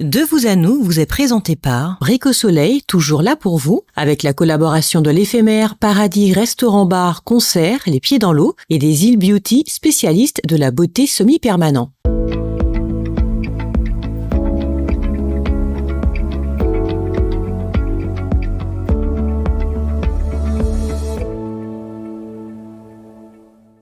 De vous à nous vous est présenté par Brico Soleil, toujours là pour vous, avec la collaboration de l'éphémère Paradis Restaurant Bar Concert, les pieds dans l'eau, et des îles Beauty, spécialistes de la beauté semi-permanent.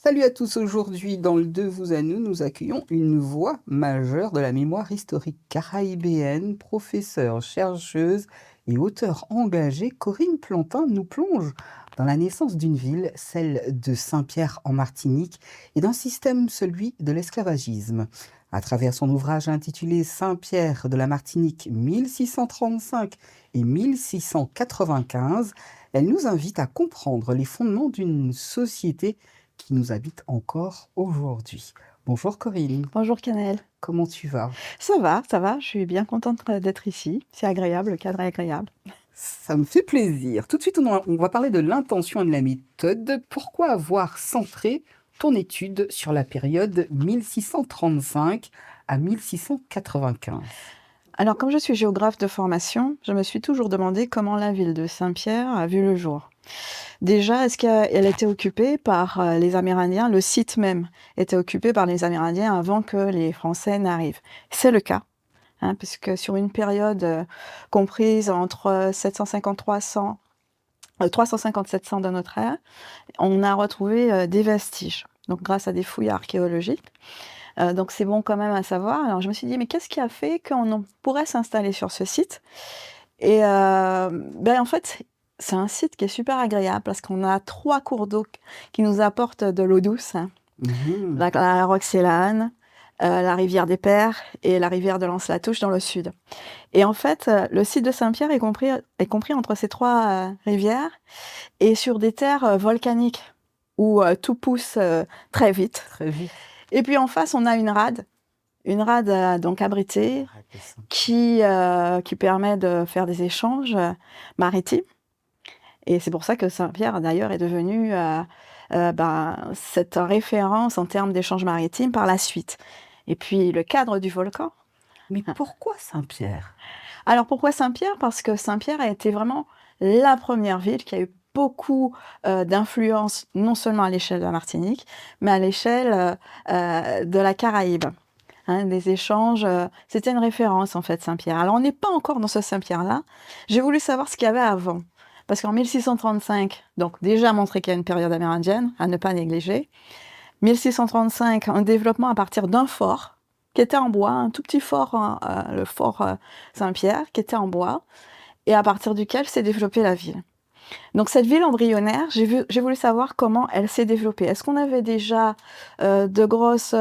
Salut à tous, aujourd'hui dans le De vous à nous accueillons une voix majeure de la mémoire historique caraïbéenne, professeure, chercheuse et auteure engagée. Corinne Plantin nous plonge dans la naissance d'une ville, celle de Saint-Pierre en Martinique, et d'un système, celui de l'esclavagisme. À travers son ouvrage intitulé Saint-Pierre de la Martinique 1635 et 1695, elle nous invite à comprendre les fondements d'une société qui nous habite encore aujourd'hui. Bonjour Corinne. Bonjour Canel. Comment tu vas? Ça va, je suis bien contente d'être ici. C'est agréable, le cadre est agréable. Ça me fait plaisir. Tout de suite, on va parler de l'intention et de la méthode. Pourquoi avoir centré ton étude sur la période 1635 à 1695? Alors, comme je suis géographe de formation, je me suis toujours demandé comment la ville de Saint-Pierre a vu le jour. Déjà, est-ce qu'elle était occupée par les Amérindiens? Le site même était occupé par les Amérindiens avant que les Français n'arrivent. C'est le cas, puisque sur une période comprise entre 350-700 de notre ère, on a retrouvé des vestiges, donc grâce à des fouilles archéologiques. Donc c'est bon quand même à savoir. Alors je me suis dit, mais qu'est-ce qui a fait qu'on pourrait s'installer sur ce site? Et en fait, c'est un site qui est super agréable parce qu'on a 3 cours d'eau qui nous apportent de l'eau douce. La Roxelane, la rivière des Pères et la rivière de l'Anse-la-Touche dans le sud. Et en fait, le site de Saint-Pierre est compris entre ces 3 rivières et sur des terres volcaniques où tout pousse très vite. Très vite. Et puis en face, on a une rade donc abritée qui permet de faire des échanges maritimes. Et c'est pour ça que Saint-Pierre, d'ailleurs, est devenu cette référence en termes d'échanges maritimes par la suite. Et puis, le cadre du volcan. Mais pourquoi Saint-Pierre? Alors, pourquoi Saint-Pierre? Parce que Saint-Pierre a été vraiment la première ville qui a eu beaucoup d'influence, non seulement à l'échelle de la Martinique, mais à l'échelle de la Caraïbe. Des échanges, c'était une référence, en fait, Saint-Pierre. Alors, on n'est pas encore dans ce Saint-Pierre-là. J'ai voulu savoir ce qu'il y avait avant. Parce qu'en 1635, donc déjà montré qu'il y a une période amérindienne, à ne pas négliger. 1635, un développement à partir d'un fort, qui était en bois, un tout petit fort, le fort Saint-Pierre, qui était en bois, et à partir duquel s'est développée la ville. Donc cette ville embryonnaire, j'ai voulu savoir comment elle s'est développée. Est-ce qu'on avait déjà de grosses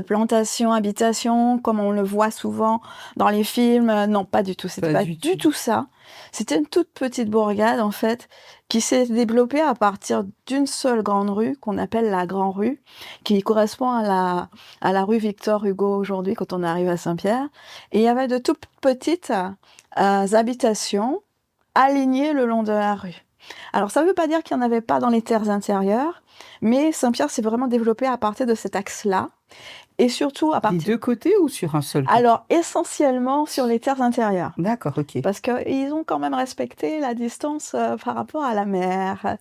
plantations, habitations, comme on le voit souvent dans les films? Non, pas du tout. C'était pas du tout ça. C'était une toute petite bourgade, en fait, qui s'est développée à partir d'une seule grande rue, qu'on appelle la Grande Rue, qui correspond à la rue Victor Hugo aujourd'hui, quand on arrive à Saint-Pierre. Et il y avait de toutes petites habitations alignées le long de la rue. Alors, ça ne veut pas dire qu'il n'y en avait pas dans les terres intérieures, mais Saint-Pierre s'est vraiment développé à partir de cet axe-là. Et surtout à partir... Des deux côtés ou sur un seul côté? Alors, essentiellement sur les terres intérieures. D'accord, ok. Parce qu'ils ont quand même respecté la distance par rapport à la mer.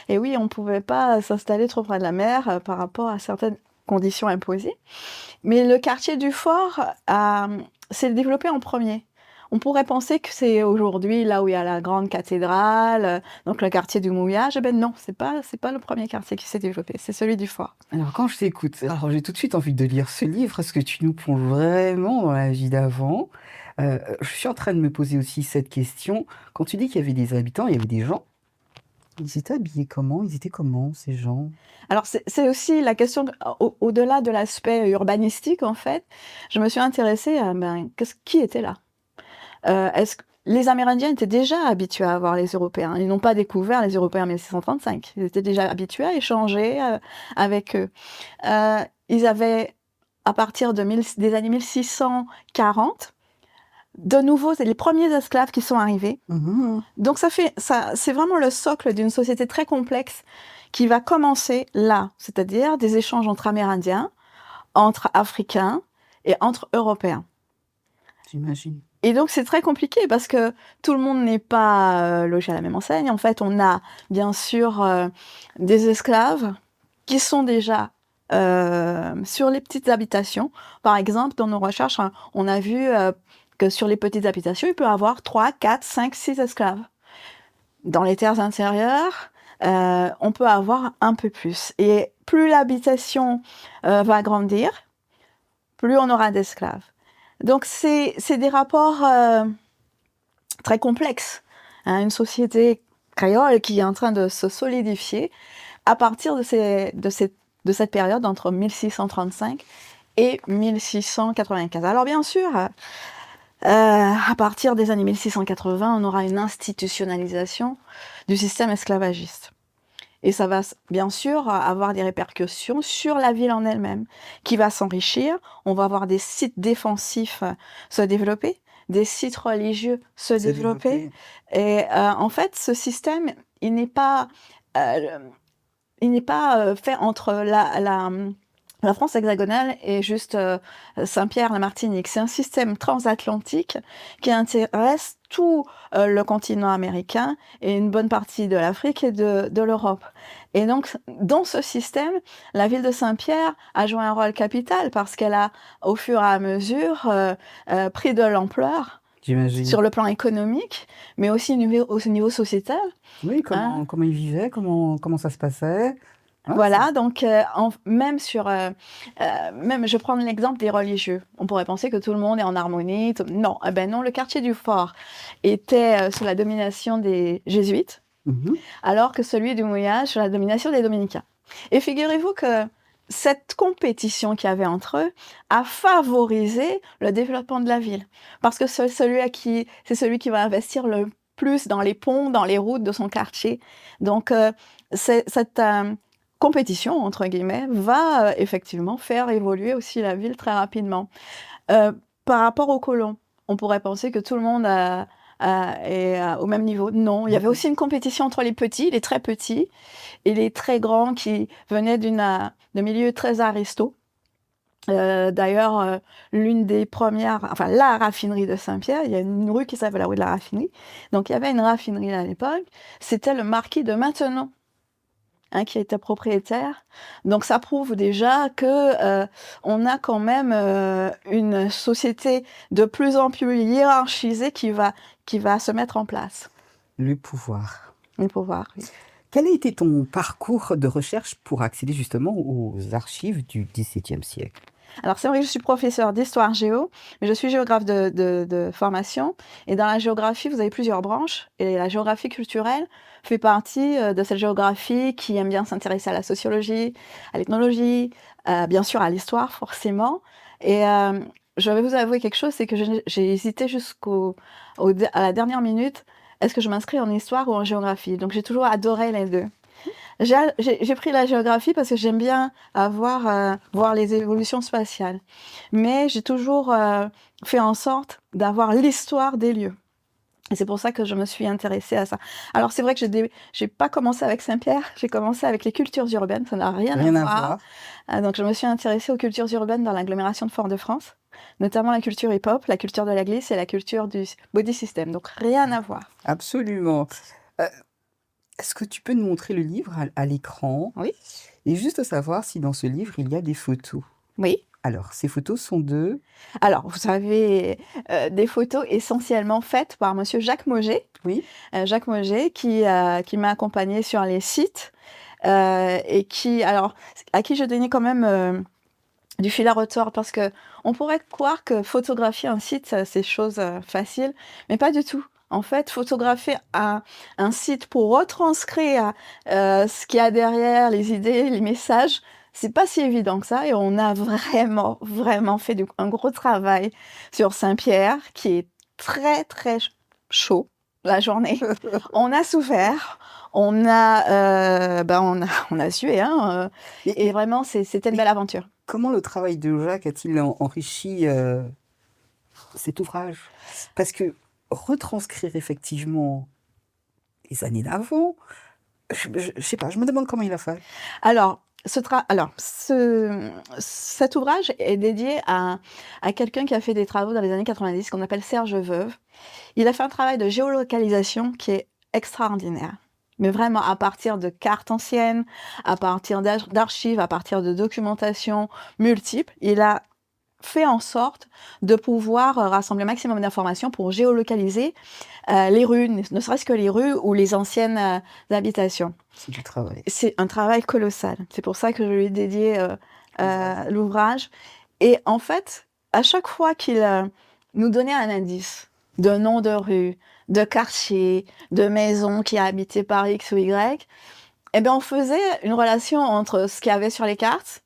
Et oui, on ne pouvait pas s'installer trop près de la mer par rapport à certaines conditions imposées. Mais le quartier du fort s'est développé en premier. On pourrait penser que c'est aujourd'hui là où il y a la grande cathédrale, donc le quartier du mouillage. Eh ben non, c'est pas le premier quartier qui s'est développé, c'est celui du fort. Alors quand je t'écoute, j'ai tout de suite envie de lire ce livre parce que tu nous plonges vraiment dans la vie d'avant. Je suis en train de me poser aussi cette question. Quand tu dis qu'il y avait des habitants, il y avait des gens. Ils étaient habillés comment? Ils étaient comment, ces gens? Alors, c'est aussi la question, au-delà de l'aspect urbanistique, en fait, je me suis intéressée à qui était là? Est-ce que les Amérindiens étaient déjà habitués à voir les Européens? Ils n'ont pas découvert les Européens en 1635. Ils étaient déjà habitués à échanger avec eux. Ils avaient, à partir des années 1640, de nouveau, c'est les premiers esclaves qui sont arrivés. Donc c'est vraiment le socle d'une société très complexe qui va commencer là, c'est-à-dire des échanges entre Amérindiens, entre Africains et entre Européens. j'imagine. Et donc c'est très compliqué parce que tout le monde n'est pas, logé à la même enseigne. En fait, on a bien sûr, des esclaves qui sont déjà, sur les petites habitations. Par exemple, dans nos recherches, hein, on a vu, que sur les petites habitations, il peut y avoir 3, 4, 5, 6 esclaves. Dans les terres intérieures, on peut avoir un peu plus et plus l'habitation, va grandir, plus on aura d'esclaves. Donc c'est des rapports, très complexes, hein. Une société créole qui est en train de se solidifier à partir de cette période entre 1635 et 1695. Alors bien sûr, à partir des années 1680, on aura une institutionnalisation du système esclavagiste. Et ça va bien sûr avoir des répercussions sur la ville en elle-même, qui va s'enrichir. On va avoir des sites défensifs se développer, des sites religieux se C'est développer. développé. Et en fait, ce système, il n'est pas, euh, fait entre la France hexagonale et juste Saint-Pierre, la Martinique. C'est un système transatlantique qui intéresse tout le continent américain et une bonne partie de l'Afrique et de l'Europe. Et donc, dans ce système, la ville de Saint-Pierre a joué un rôle capital parce qu'elle a, au fur et à mesure, pris de l'ampleur J'imagine. sur le plan économique, mais aussi au niveau sociétal. Oui, Hein. comment ils vivaient, comment ça se passait. Hein, Voilà, donc même même je prends l'exemple des religieux. On pourrait penser que tout le monde est en harmonie. Non, eh ben non, le quartier du Fort était sous la domination des jésuites, mhm. alors que celui du Mouillage sous la domination des dominicains. Et figurez-vous que cette compétition qu'il y avait entre eux a favorisé le développement de la ville. Parce que c'est celui qui va investir le plus dans les ponts, dans les routes de son quartier. Donc, cette compétition, entre guillemets, va effectivement faire évoluer aussi la ville très rapidement. Par rapport aux colons, on pourrait penser que tout le monde est au même niveau. Non, il y avait aussi une compétition entre les petits, les très petits, et les très grands qui venaient de milieux très aristos. D'ailleurs, l'une des premières, enfin la raffinerie de Saint-Pierre, il y a une rue qui s'appelle la rue de la raffinerie. Donc il y avait une raffinerie à l'époque. C'était le marquis de Maintenon, hein, qui était propriétaire. Donc ça prouve déjà que on a quand même une société de plus en plus hiérarchisée qui va se mettre en place. Le pouvoir. Le pouvoir, oui. Quel a été ton parcours de recherche pour accéder justement aux archives du XVIIe siècle? Alors c'est vrai que je suis professeure d'histoire géo, mais je suis géographe de formation. Et dans la géographie, vous avez plusieurs branches. Et la géographie culturelle fait partie de cette géographie qui aime bien s'intéresser à la sociologie, à l'ethnologie, bien sûr à l'histoire forcément. Et je vais vous avouer quelque chose, c'est que j'ai hésité à la dernière minute. Est-ce que je m'inscris en histoire ou en géographie? Donc j'ai toujours adoré les deux. J'ai pris la géographie parce que j'aime bien voir les évolutions spatiales. Mais j'ai toujours fait en sorte d'avoir l'histoire des lieux. Et c'est pour ça que je me suis intéressée à ça. Alors c'est vrai que j'ai pas commencé avec Saint-Pierre, j'ai commencé avec les cultures urbaines, ça n'a rien à voir. Donc je me suis intéressée aux cultures urbaines dans l'agglomération de Fort-de-France, notamment la culture hip-hop, la culture de la glisse et la culture du body system. Donc rien à voir. Absolument. Est-ce que tu peux nous montrer le livre à l'écran? Oui. Et juste savoir si dans ce livre, il y a des photos. Oui. Alors, ces photos sont de... Alors, vous avez des photos essentiellement faites par monsieur Jacques Mauger. Oui. Jacques Mauger qui m'a accompagnée sur les sites et à qui je donnais quand même du fil à retordre parce que on pourrait croire que photographier un site, c'est chose facile, mais pas du tout. En fait, photographier un site pour retranscrire ce qu'il y a derrière, les idées, les messages, c'est pas si évident que ça. Et on a vraiment, vraiment fait un gros travail sur Saint-Pierre qui est très, très chaud la journée. On a souffert. On a sué, hein, et vraiment, c'était une belle aventure. Comment le travail de Jacques a-t-il enrichi cet ouvrage? Parce que retranscrire effectivement les années d'avant, je sais pas, je me demande comment il a fait. Alors, Cet ouvrage est dédié à quelqu'un qui a fait des travaux dans les années 90, qu'on appelle Serge Veuve. Il a fait un travail de géolocalisation qui est extraordinaire. Mais vraiment, à partir de cartes anciennes, à partir d'archives, à partir de documentation multiples, il a fait en sorte de pouvoir rassembler un maximum d'informations pour géolocaliser les rues, ne serait-ce que les rues ou les anciennes habitations. C'est du travail. C'est un travail colossal. C'est pour ça que je lui ai dédié l'ouvrage. Et en fait, à chaque fois qu'il nous donnait un indice de nom de rue, de quartier, de maison qui a habité par X ou Y, eh bien, on faisait une relation entre ce qu'il y avait sur les cartes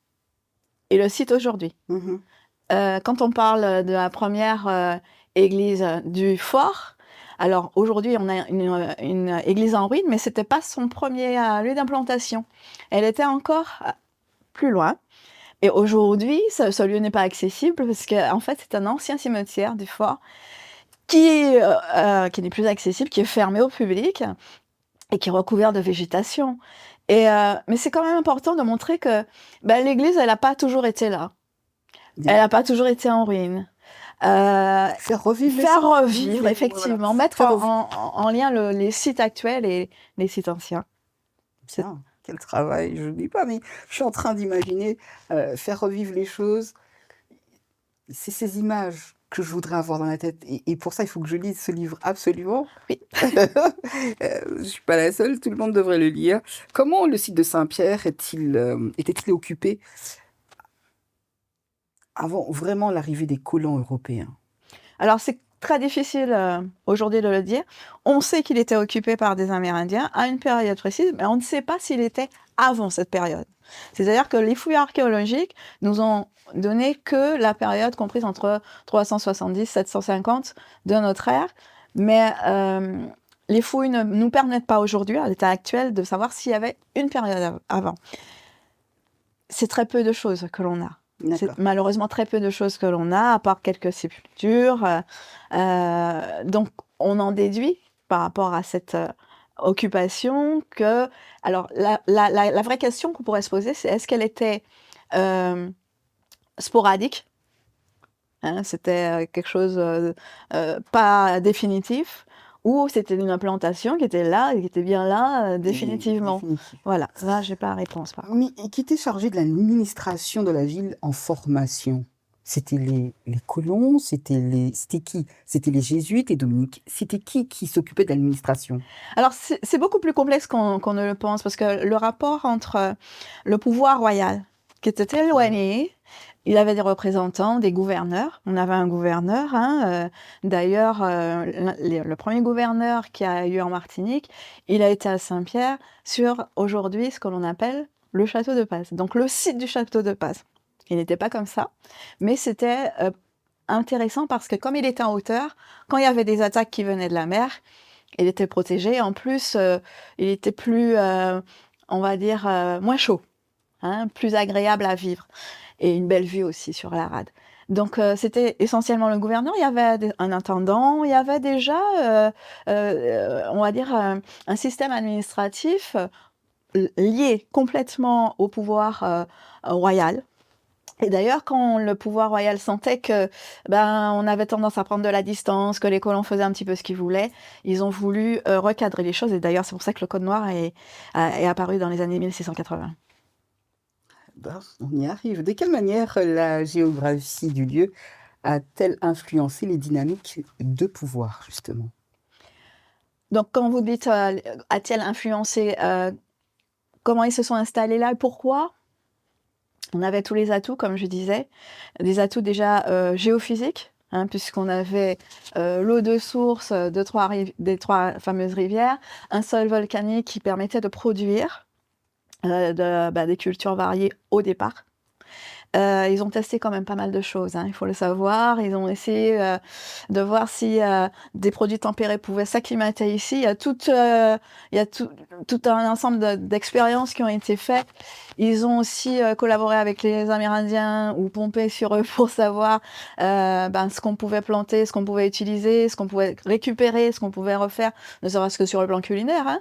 et le site aujourd'hui. Mhm. Quand on parle de la première église du fort, alors aujourd'hui on a une église en ruine, mais c'était pas son premier lieu d'implantation. Elle était encore plus loin. Et aujourd'hui, ce lieu n'est pas accessible parce qu'en fait c'est un ancien cimetière du fort qui n'est plus accessible, qui est fermé au public et qui est recouvert de végétation. Mais c'est quand même important de montrer que l'église, elle n'a pas toujours été là. Elle n'a pas toujours été en ruine. Faire revivre, effectivement. Voilà. Mettre en lien les sites actuels et les sites anciens. Bien, quel travail, je ne dis pas, mais je suis en train d'imaginer faire revivre les choses. C'est ces images que je voudrais avoir dans la tête. Et pour ça, il faut que je lise ce livre absolument. Oui. Je ne suis pas la seule, tout le monde devrait le lire. Comment le site de Saint-Pierre était-il occupé avant vraiment l'arrivée des colons européens? Alors, c'est très difficile aujourd'hui de le dire. On sait qu'il était occupé par des Amérindiens à une période précise, mais on ne sait pas s'il était avant cette période. C'est-à-dire que les fouilles archéologiques nous ont donné que la période comprise entre 370 et 750 de notre ère, mais les fouilles ne nous permettent pas aujourd'hui, à l'état actuel, de savoir s'il y avait une période avant. C'est très peu de choses que l'on a. C'est malheureusement très peu de choses que l'on a, à part quelques sépultures. Donc, on en déduit, par rapport à cette occupation, que... Alors, la vraie question qu'on pourrait se poser, c'est est-ce qu'elle était sporadique, hein, c'était quelque chose pas définitif, ou c'était une implantation qui était là, et qui était bien là, définitivement. Voilà, là, j'ai pas la réponse. Mais qui était chargé de l'administration de la ville en formation? C'était les colons, c'était qui? C'était les jésuites et Dominique. C'était qui s'occupait de l'administration? Alors, c'est beaucoup plus complexe qu'on ne le pense, parce que le rapport entre le pouvoir royal, qui était éloigné, il avait des représentants, des gouverneurs. On avait un gouverneur, hein, d'ailleurs, le premier gouverneur qui a eu en Martinique, il a été à Saint-Pierre sur, aujourd'hui, ce que l'on appelle le château de Paz. Donc, le site du château de Paz. Il n'était pas comme ça, mais c'était intéressant parce que comme il était en hauteur, quand il y avait des attaques qui venaient de la mer, il était protégé. En plus, il était plus, on va dire, moins chaud, hein, plus agréable à vivre. Et une belle vue aussi sur la rade. Donc, c'était essentiellement le gouverneur. Il y avait un intendant, il y avait déjà, on va dire, un système administratif lié complètement au pouvoir royal. Et d'ailleurs, quand le pouvoir royal sentait que on avait tendance à prendre de la distance, que les colons faisaient un petit peu ce qu'ils voulaient, ils ont voulu recadrer les choses. Et d'ailleurs, c'est pour ça que le Code noir est apparu dans les années 1680. On y arrive. De quelle manière la géographie du lieu a-t-elle influencé les dynamiques de pouvoir, justement? Donc, quand vous dites a-t-elle influencé, comment ils se sont installés là et pourquoi? On avait tous les atouts, comme je disais, des atouts déjà géophysiques, hein, puisqu'on avait l'eau de source des trois fameuses rivières, un sol volcanique qui permettait de produire des cultures variées au départ. Ils ont testé quand même pas mal de choses, hein, il faut le savoir. Ils ont essayé de voir si des produits tempérés pouvaient s'acclimater ici. Il y a tout un ensemble d'expériences qui ont été faites. Ils ont aussi collaboré avec les Amérindiens ou pompé sur eux pour savoir ce qu'on pouvait planter, ce qu'on pouvait utiliser, ce qu'on pouvait récupérer, ce qu'on pouvait refaire, ne serait-ce que sur le plan culinaire.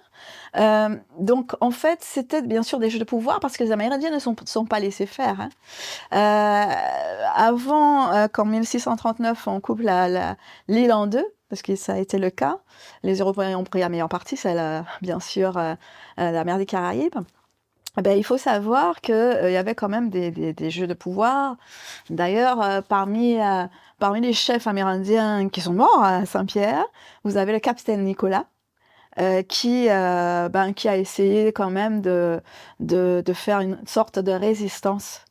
Donc, en fait, c'était bien sûr des jeux de pouvoir parce que les Amérindiens ne sont pas laissés faire. Avant qu'en 1639, on coupe l'île en deux, parce que ça a été le cas, les Européens ont pris la meilleure partie, c'est bien sûr la mer des Caraïbes. Il faut savoir qu'il y avait quand même des jeux de pouvoir. D'ailleurs, parmi les chefs amérindiens qui sont morts à Saint-Pierre, vous avez le capitaine Nicolas, qui a essayé quand même de faire une sorte de résistance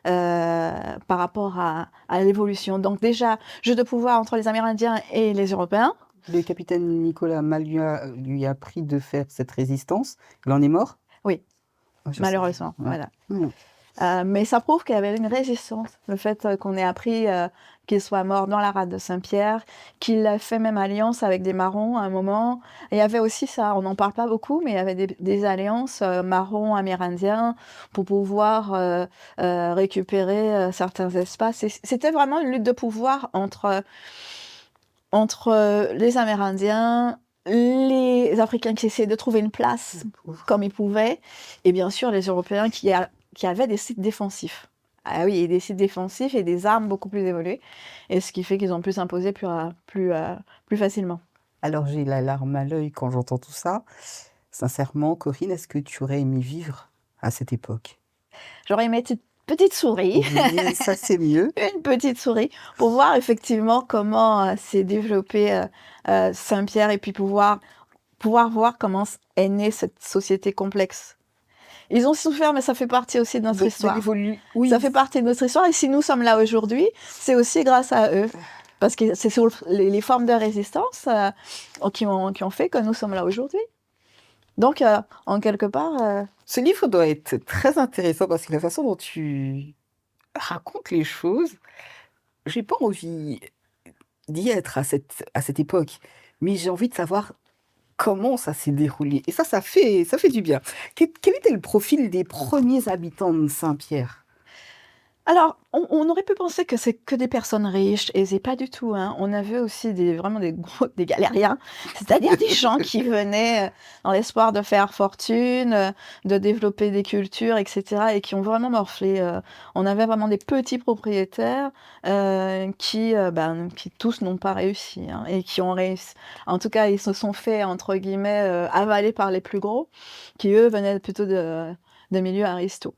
par rapport à l'évolution. Donc déjà, jeu de pouvoir entre les Amérindiens et les Européens. Le capitaine Nicolas Mal lui a pris de faire cette résistance. Il en est mort? Oui, malheureusement. Voilà. Mais ça prouve qu'il y avait une résistance. Le fait qu'on ait appris qu'il soit mort dans la rade de Saint-Pierre, qu'il a fait même alliance avec des marrons à un moment. Et il y avait aussi ça, on n'en parle pas beaucoup, mais il y avait des alliances marrons amérindiens pour pouvoir récupérer certains espaces. C'était vraiment une lutte de pouvoir entre les Amérindiens, les Africains qui essayaient de trouver une place comme ils pouvaient, et bien sûr les Européens qui avaient des sites défensifs. Ah oui, et des sites défensifs et des armes beaucoup plus évoluées, et ce qui fait qu'ils ont pu s'imposer plus facilement. Alors j'ai la larme à l'œil quand j'entends tout ça. Sincèrement, Corinne, est-ce que tu aurais aimé vivre à cette époque? J'aurais aimé être une petite souris. Oui, ça c'est mieux. Une petite souris, pour voir effectivement comment s'est développé Saint-Pierre et puis pouvoir voir comment est née cette société complexe. Ils ont souffert, mais ça fait partie aussi de notre histoire. Oui. Ça fait partie de notre histoire, et si nous sommes là aujourd'hui, c'est aussi grâce à eux. Parce que c'est sur les formes de résistance qui ont fait que nous sommes là aujourd'hui. Donc, en quelque part... Ce livre doit être très intéressant parce que la façon dont tu racontes les choses, j'ai pas envie d'y être à cette époque, mais j'ai envie de savoir comment ça s'est déroulé. Et ça fait du bien. Quel était le profil des premiers habitants de Saint-Pierre? Alors, on aurait pu penser que c'est que des personnes riches, aisées, pas du tout, hein. On avait aussi vraiment des galériens, c'est-à-dire des gens qui venaient dans l'espoir de faire fortune, de développer des cultures, etc., et qui ont vraiment morflé. On avait vraiment des petits propriétaires qui tous n'ont pas réussi, hein, et qui ont réussi. En tout cas, ils se sont fait, entre guillemets, avaler par les plus gros, qui eux venaient plutôt de milieux aristos.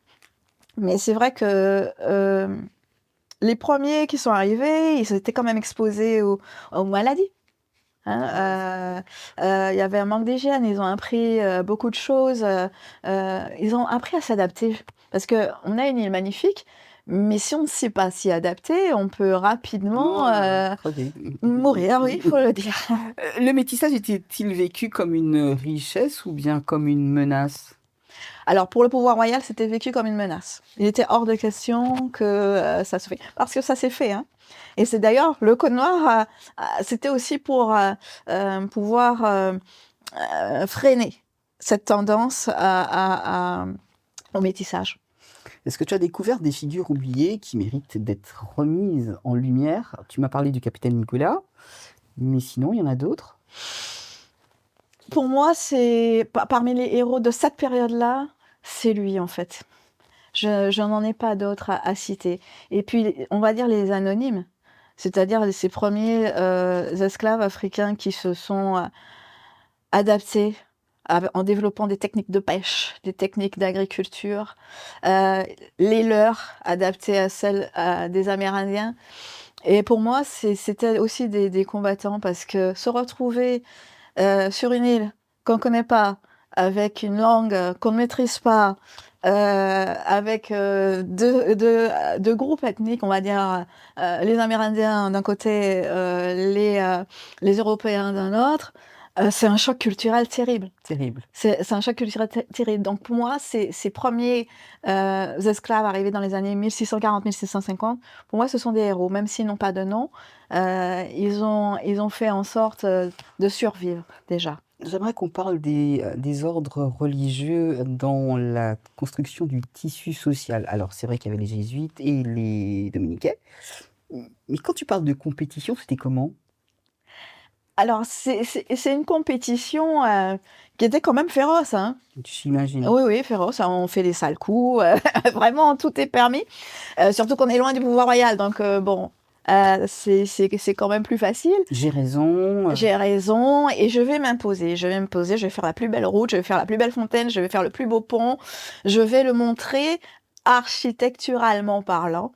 Mais c'est vrai que les premiers qui sont arrivés, ils étaient quand même exposés aux maladies. Hein. Il y avait un manque d'hygiène, ils ont appris beaucoup de choses, ils ont appris à s'adapter. Parce qu'on a une île magnifique, mais si on ne sait pas s'y adapter, on peut rapidement mourir, oui, il faut le dire. Le métissage était-il vécu comme une richesse ou bien comme une menace? Alors, pour le pouvoir royal, c'était vécu comme une menace. Il était hors de question que ça se fait. Parce que ça s'est fait, hein. Et c'est d'ailleurs, le Code noir, c'était aussi pour pouvoir freiner cette tendance au métissage. Est-ce que tu as découvert des figures oubliées qui méritent d'être remises en lumière? Tu m'as parlé du capitaine Nicolas, mais sinon, il y en a d'autres? Pour moi, c'est parmi les héros de cette période-là, c'est lui en fait. Je n'en ai pas d'autres à citer. Et puis, on va dire les anonymes, c'est-à-dire ces premiers esclaves africains qui se sont adaptés en développant des techniques de pêche, des techniques d'agriculture, les leurs adaptées à celles des Amérindiens. Et pour moi, c'était aussi des combattants parce que se retrouver sur une île qu'on ne connaît pas, avec une langue qu'on ne maîtrise pas, avec deux groupes ethniques, on va dire, les Amérindiens d'un côté, les Européens d'un autre, c'est un choc culturel terrible. Terrible. C'est un choc culturel terrible. Donc pour moi, ces premiers esclaves arrivés dans les années 1640-1650, pour moi, ce sont des héros, même s'ils n'ont pas de nom. Ils ont fait en sorte de survivre déjà. J'aimerais qu'on parle des ordres religieux dans la construction du tissu social. Alors, c'est vrai qu'il y avait les jésuites et les dominicains, mais quand tu parles de compétition, c'était comment? Alors c'est une compétition, qui était quand même féroce, hein. J'imagine. Oui, oui, féroce, hein, on fait des sales coups, vraiment tout est permis, surtout qu'on est loin du pouvoir royal donc bon, c'est quand même plus facile. J'ai raison. J'ai raison et je vais m'imposer, je vais faire la plus belle route, je vais faire la plus belle fontaine, je vais faire le plus beau pont. Je vais le montrer architecturalement parlant,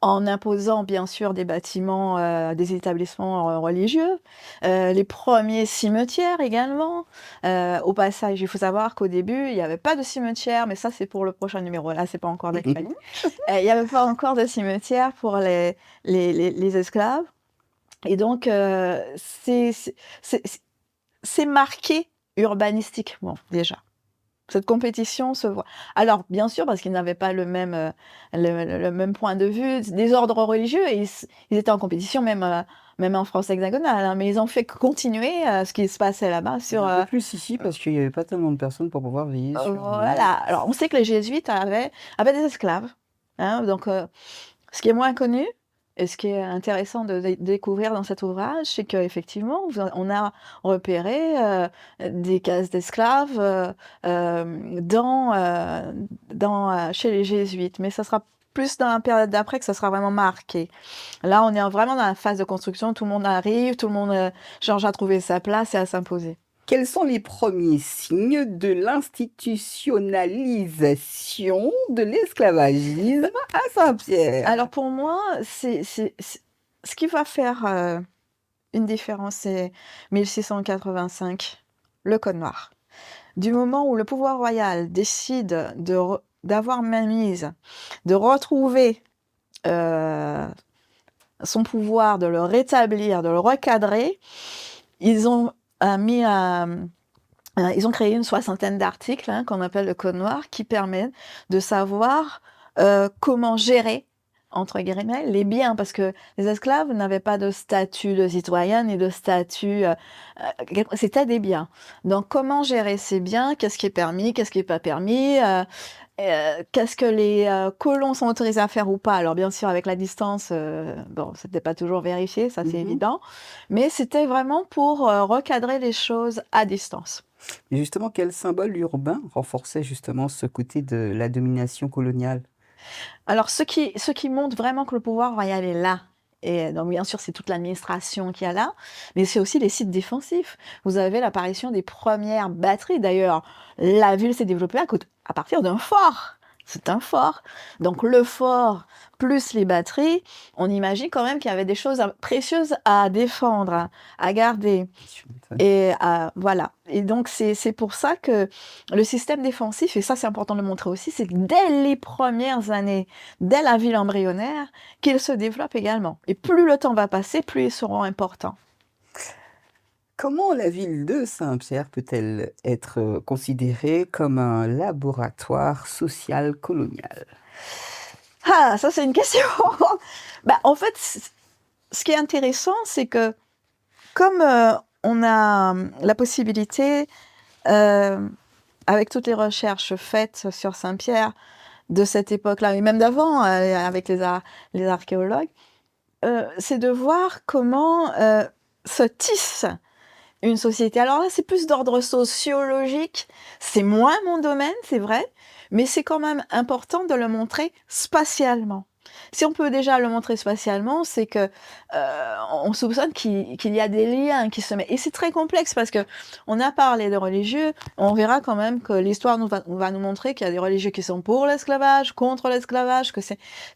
en imposant bien sûr des bâtiments, des établissements, religieux, les premiers cimetières également. Au passage, il faut savoir qu'au début, il y avait pas de cimetière, mais ça c'est pour le prochain numéro, là c'est pas encore d'actualité. Il y avait pas encore de cimetière pour les esclaves. Et donc, c'est marqué urbanistiquement, déjà. Cette compétition se voit. Alors, bien sûr, parce qu'ils n'avaient pas le même point de vue, des ordres religieux, et ils étaient en compétition même en France hexagonale, hein, mais ils ont fait continuer ce qui se passait là-bas sur... Un peu plus ici, parce qu'il n'y avait pas tellement de personnes pour pouvoir veiller sur voilà. Alors, on sait que les jésuites avaient des esclaves, hein, donc ce qui est moins connu, et ce qui est intéressant de découvrir dans cet ouvrage, c'est qu'effectivement, on a repéré des cases d'esclaves chez les jésuites, mais ça sera plus dans la période d'après que ça sera vraiment marqué. Là, on est vraiment dans la phase de construction, tout le monde arrive, tout le monde cherche à trouver sa place et à s'imposer. Quels sont les premiers signes de l'institutionnalisation de l'esclavagisme à Saint-Pierre? Alors pour moi, ce qui va faire une différence, c'est 1685, le Code noir. Du moment où le pouvoir royal décide d'avoir mainmise, de retrouver son pouvoir, de le rétablir, de le recadrer, ils ont ils ont créé une soixantaine d'articles, hein, qu'on appelle le Code noir, qui permettent de savoir comment gérer, entre guillemets, les biens, parce que les esclaves n'avaient pas de statut de citoyen ni de statut, c'était des biens. Donc comment gérer ces biens, qu'est-ce qui est permis, qu'est-ce qui n'est pas permis, qu'est-ce que les colons sont autorisés à faire ou pas. Alors bien sûr avec la distance, bon, c'était pas toujours vérifié, ça c'est évident, mais c'était vraiment pour recadrer les choses à distance. Et justement, quel symbole urbain renforçait justement ce côté de la domination coloniale? Alors ce qui montre vraiment que le pouvoir royal est là, et donc bien sûr c'est toute l'administration qui est là, mais c'est aussi les sites défensifs. Vous avez l'apparition des premières batteries. D'ailleurs, la ville s'est développée à partir d'un fort. C'est un fort. Donc le fort plus les batteries, on imagine quand même qu'il y avait des choses précieuses à défendre, à garder. Et voilà. Et donc c'est pour ça que le système défensif, et ça c'est important de le montrer aussi, c'est dès les premières années, dès la ville embryonnaire, qu'il se développe également. Et plus le temps va passer, plus ils seront importants. Comment la ville de Saint-Pierre peut-elle être considérée comme un laboratoire social colonial? Ah, ça c'est une question. Bah, en fait, ce qui est intéressant, c'est que comme on a la possibilité, avec toutes les recherches faites sur Saint-Pierre de cette époque-là, et même d'avant, avec les archéologues, c'est de voir comment se tisse une société. Alors là, c'est plus d'ordre sociologique, c'est moins mon domaine, c'est vrai, mais c'est quand même important de le montrer spatialement. Si on peut déjà le montrer spatialement, c'est que on soupçonne qu'il y a des liens qui se mettent. Et c'est très complexe parce que on a parlé de religieux, on verra quand même que l'histoire va nous montrer qu'il y a des religieux qui sont pour l'esclavage, contre l'esclavage, que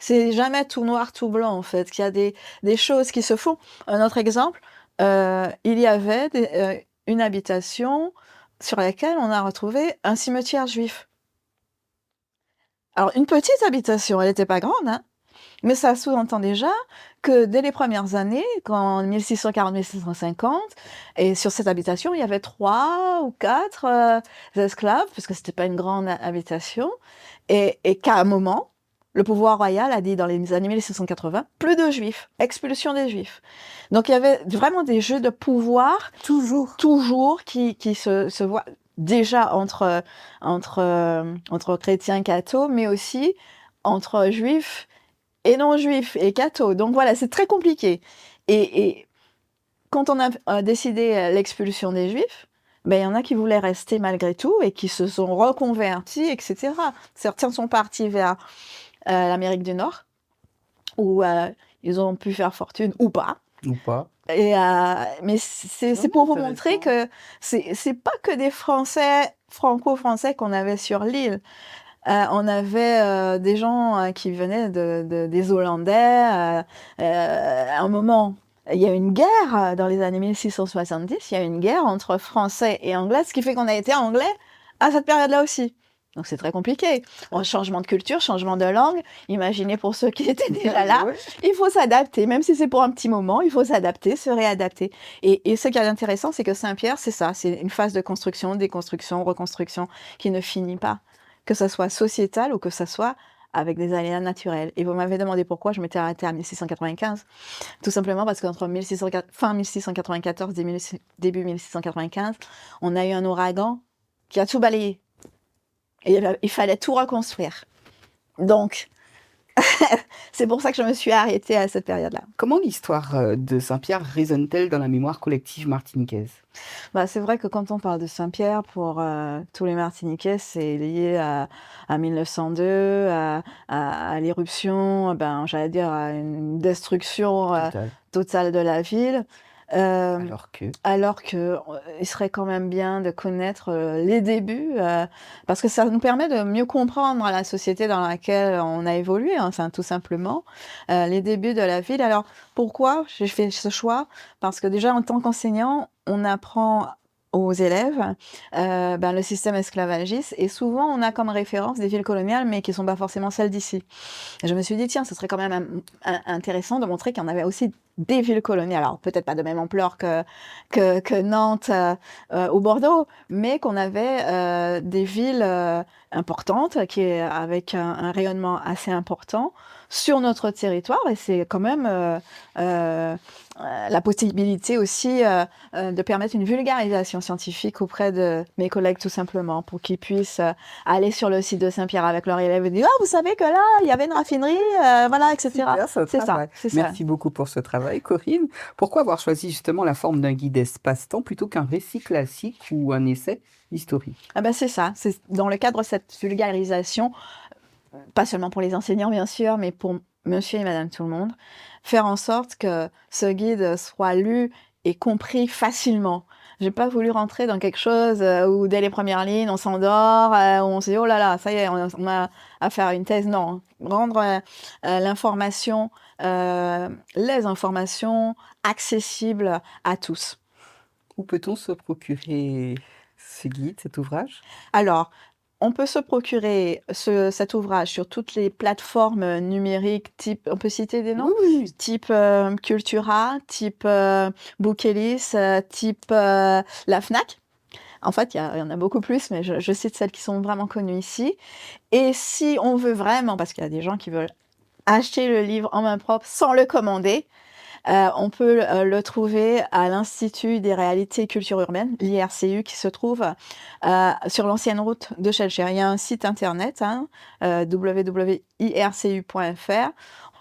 c'est jamais tout noir, tout blanc en fait, qu'il y a des choses qui se font. Un autre exemple, il y avait une habitation sur laquelle on a retrouvé un cimetière juif. Alors une petite habitation, elle n'était pas grande, hein, mais ça sous-entend déjà que dès les premières années, en 1640-1650, et sur cette habitation, il y avait 3 ou 4 esclaves, parce que c'était pas une grande habitation, et qu'à un moment, le pouvoir royal a dit dans les années 1780, plus de juifs, expulsion des juifs. Donc il y avait vraiment des jeux de pouvoir toujours qui se voient déjà entre chrétiens cathos, mais aussi entre juifs et non-juifs et cathos. Donc voilà, c'est très compliqué. Et quand on a décidé l'expulsion des juifs, ben, il y en a qui voulaient rester malgré tout et qui se sont reconvertis, etc. Certains sont partis vers l'Amérique du Nord, où ils ont pu faire fortune ou pas. Mais c'est pour vous montrer que c'est pas que des Français, franco-français qu'on avait sur l'île. On avait des gens qui venaient des Hollandais. À un moment, il y a eu une guerre dans les années 1670. Il y a eu une guerre entre Français et Anglais, ce qui fait qu'on a été Anglais à cette période-là aussi. Donc c'est très compliqué. Changement de culture, changement de langue. Imaginez pour ceux qui étaient déjà là, il faut s'adapter. Même si c'est pour un petit moment, il faut s'adapter, se réadapter. Et ce qui est intéressant, c'est que Saint-Pierre, c'est ça. C'est une phase de construction, déconstruction, reconstruction qui ne finit pas. Que ce soit sociétal ou que ce soit avec des aléas naturels. Et vous m'avez demandé pourquoi je m'étais arrêtée à 1695. Tout simplement parce qu'entre fin 1694 et début 1695, on a eu un ouragan qui a tout balayé. Et il fallait tout reconstruire. Donc, c'est pour ça que je me suis arrêtée à cette période-là. Comment l'histoire de Saint-Pierre résonne-t-elle dans la mémoire collective martiniquaise? C'est vrai que quand on parle de Saint-Pierre, pour tous les Martiniquais, c'est lié à 1902, à l'éruption, j'allais dire à une destruction totale de la ville. Alors que il serait quand même bien de connaître les débuts, parce que ça nous permet de mieux comprendre la société dans laquelle on a évolué, tout simplement. Les débuts de la ville. Alors, pourquoi j'ai fait ce choix? Parce que déjà, en tant qu'enseignant, on apprend aux élèves le système esclavagiste, et souvent on a comme référence des villes coloniales mais qui ne sont pas forcément celles d'ici. Et je me suis dit, tiens, ce serait quand même intéressant de montrer qu'il y en avait aussi des villes coloniales, alors peut-être pas de même ampleur que Nantes ou Bordeaux, mais qu'on avait des villes importantes avec un rayonnement assez important sur notre territoire, et c'est quand même la possibilité aussi de permettre une vulgarisation scientifique auprès de mes collègues, tout simplement, pour qu'ils puissent aller sur le site de Saint-Pierre avec leurs élèves et dire « Ah, vous savez que là, il y avait une raffinerie, voilà, etc. » C'est ça. Merci beaucoup pour ce travail, Corinne. Pourquoi avoir choisi justement la forme d'un guide espace-temps plutôt qu'un récit classique ou un essai historique? C'est ça. C'est dans le cadre de cette vulgarisation, pas seulement pour les enseignants, bien sûr, mais pour monsieur et madame tout le monde, faire en sorte que ce guide soit lu et compris facilement. J'ai pas voulu rentrer dans quelque chose où dès les premières lignes, on s'endort, où on se dit « Oh là là, ça y est, on a à faire une thèse ». Non, rendre l'information, les informations accessibles à tous. Où peut-on se procurer ce guide, cet ouvrage? Alors, on peut se procurer cet ouvrage sur toutes les plateformes numériques, type, on peut citer des noms? Oui. Type Cultura, type Bookelis, type la Fnac. En fait, il y en a beaucoup plus, mais je cite celles qui sont vraiment connues ici. Et si on veut vraiment, parce qu'il y a des gens qui veulent acheter le livre en main propre sans le commander, on peut le trouver à l'Institut des réalités et cultures urbaines, l'IRCU, qui se trouve sur l'ancienne route de Schellcher. Il y a un site internet, www.ircu.fr.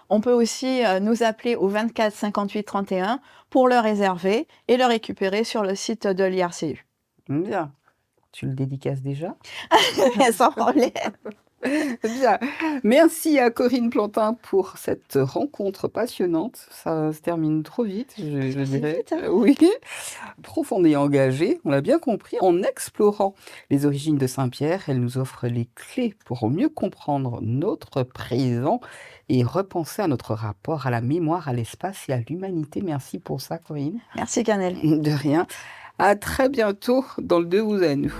On peut aussi nous appeler au 24 58 31 pour le réserver et le récupérer sur le site de l'IRCU. Bien. Tu le dédicaces déjà? Sans problème. Bien. Merci à Corinne Plantin pour cette rencontre passionnante. Ça se termine trop vite, je dirais. Vite, hein. Oui, profonde et engagée, on l'a bien compris. En explorant les origines de Saint-Pierre, elle nous offre les clés pour mieux comprendre notre présent et repenser à notre rapport à la mémoire, à l'espace et à l'humanité. Merci pour ça, Corinne. Merci, Canel. De rien. À très bientôt dans le De vous à nous.